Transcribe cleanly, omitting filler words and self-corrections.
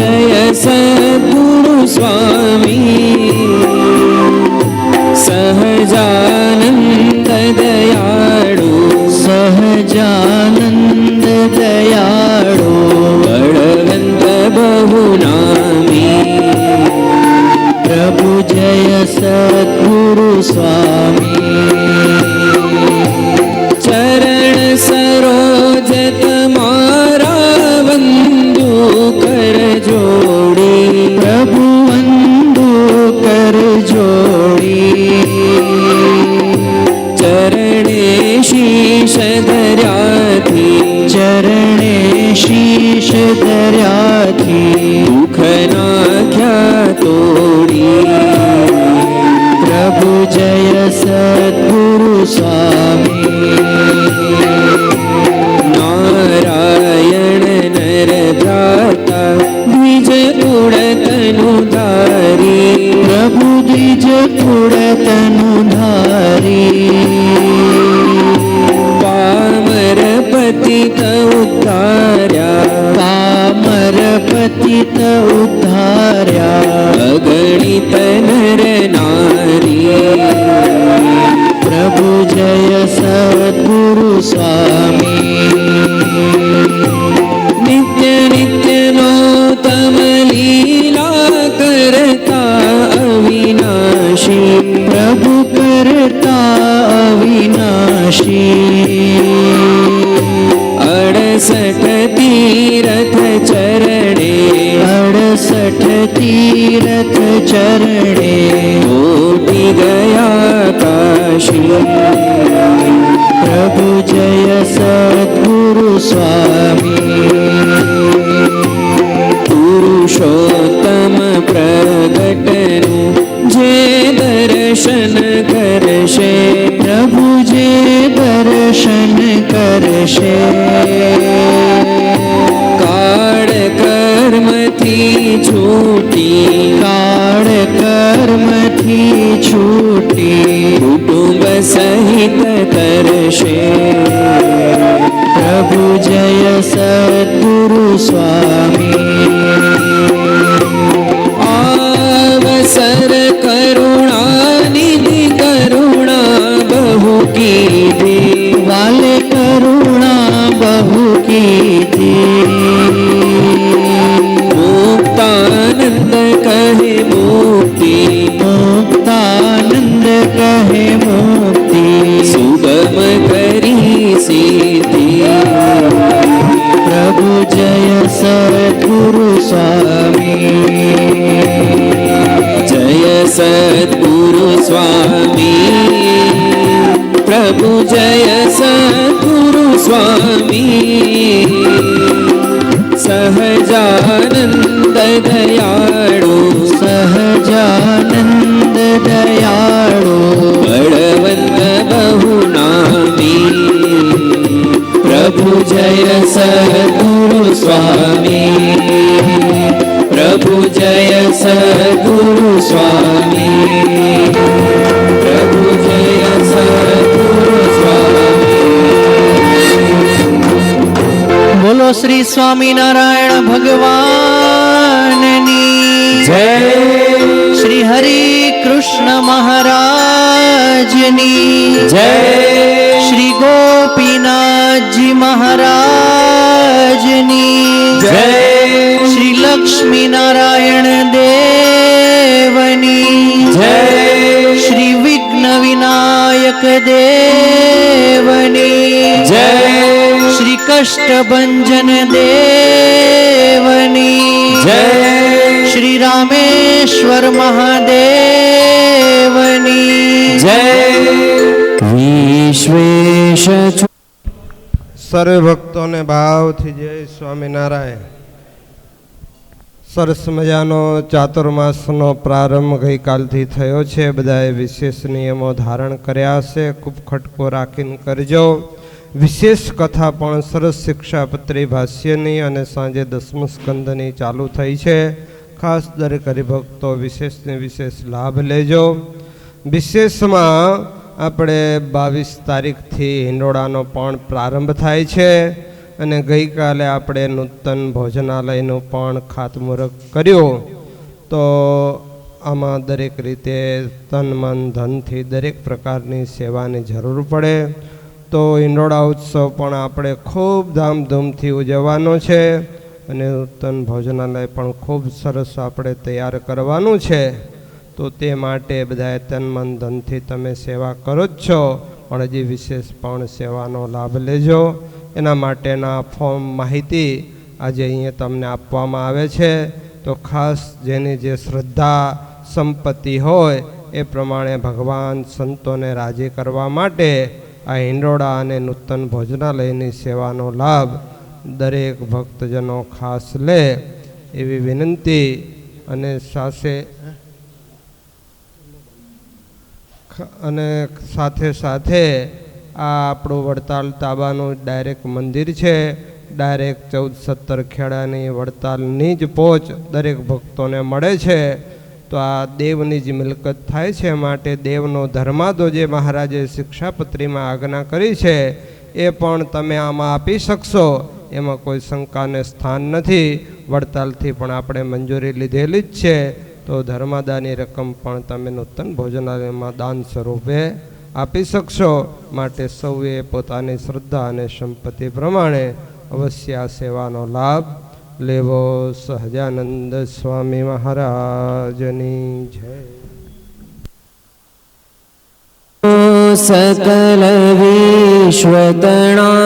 जय सद्गुरु स्वामी सहजानंद दयाळु सहजानंद दयाळु बलवंत बहुनामी प्रभु जय सद्गुरु स्वामी चरण सरोज तुम्हारा वंदू कर जोड़ी प्रभु वंदू कर जोड़ी चरणे शीश धर्याथी चरणे शीश धर्याथी दुख नाख्या तोड़ी प्रभु जय सद्गुरु स्वामी नारायण नर भ्राता द्विज कुड़तनु धारी प्रभु द्विज कुड़तनु धारी पामर पतित उद्धार्या पामर पतित उद्धार्या अगणित नर नारी प्रभु जय सद्गुरु स्वामी नित्य नित्य नौतम लीला करता अविनाशी प्रभु करता अविनाशी 68 तीरथ चरणे 68 तीरथ चरणे कोटि गया काशी प्रभु जय सद्गुरु स्वामी पुरुषोत्तम प्रगटनु जे दर्शन करशे प्रभु जे दर्शन करशे काळ कर्म थी छूटी काळ कर्म थी छूटी कुटुंब सहित करशे प्रभु जय सद्गुरु स्वामी अवसर करुणा निधि करुणा बहु कीधी वाले करुणा बहु कीधी मुक्तानंद कहे मुक्ति मुक्तानंद कहे मुक्ति सुगम करी सीधी प्रभु जय सद्गुरु स्वामी जय सद्गुरु स्वामी प्रभु जय सद्गुरु स्वामी सहजानंद दयाळु सहजानंद दयाळु बलवंत बहुनामी प्रभु जय सद्गुरु स्वामी प्रभु जय सद्गुरु स्वामी प्रभु जय सद्गुरु स्वामी बोलो श्री स्वामीनारायण भगवाननी जय श्री हरि कृष्ण महाराजनी जय श्री गोपीनाथ जी महाराजनी जय श्री लक्ष्मी नारायण देवनी जय श्री विघ्न विनायक देवनी जय श्री कष्टभंजन देवनी जय श्री रामेश्वर महादेवनी जय विश्वेश सर्व भक्तों ने भावथी जय स्वामीनारायण। સરસ મજાનો ચાતુર્માસનો પ્રારંભ ગઈકાલથી થયો છે। બધાએ વિશેષ નિયમો ધારણ કર્યા છે, ખૂબ ખટકો રાખીને કરજો। વિશેષ કથા પણ સરસ શિક્ષાપત્રી ભાષ્યની અને સાંજે 10મ સ્કંદની ચાલુ થઈ છે। ખાસ દરેક હરિભક્તો વિશેષને વિશેષ લાભ લેજો। વિશેષમાં આપણે 22 તારીખથી હિંડોળાનો પણ પ્રારંભ થાય છે અને ગઈકાલે આપણે નૂતન ભોજનાલયનું પણ ખાતમુહૂર્ત કર્યું. તો આમાં દરેક રીતે તન મન ધનથી દરેક પ્રકારની સેવાની જરૂર પડે. તો હિંડોળા ઉત્સવ પણ આપણે ખૂબ ધામધૂમથી ઉજવવાનો છે અને નૂતન ભોજનાલય પણ ખૂબ સરસ આપણે તૈયાર કરવાનું છે. તો તે માટે બધાએ તન મન ધનથી તમે સેવા કરો જ છો, પણ હજી વિશેષ પણ સેવાનો લાભ લેજો. એના માટેના ફોર્મ માહિતી આજે અહીંયા તમને આપવામાં આવે છે. તો ખાસ જેની જે શ્રદ્ધા સંપત્તિ હોય એ પ્રમાણે ભગવાન સંતોને રાજી કરવા માટે આ હિંડોળા અને નૂતન ભોજનાલયની સેવાનો લાભ દરેક ભક્તજનો ખાસ લે એવી વિનંતી. અને સાથે આ આપણું વડતાલ તાબાનું ડાયરેક્ટ મંદિર છે. ડાયરેક્ટ 14-17 ખેડાની વડતાલની જ પહોંચ દરેક ભક્તોને મળે છે. તો આ દેવની જ મિલકત થાય છે, માટે દેવનો ધર્માદો જે મહારાજે શિક્ષાપત્રીમાં આજ્ઞા કરી છે એ પણ તમે આમાં આપી શકશો, એમાં કોઈ શંકાને સ્થાન નથી. વડતાલથી પણ આપણે મંજૂરી લીધેલી જ છે. તો ધર્માદાની રકમ પણ તમે નૂતન ભોજનાલયમાં દાન સ્વરૂપે આપી શકશો. માટે સૌએ પોતાની શ્રદ્ધા અને સંપત્તિ પ્રમાણે અવશ્ય આ સેવાનો લાભ લેવો. સહજાનંદ સ્વામી મહારાજની જય. સકલ વિશ્વ તણા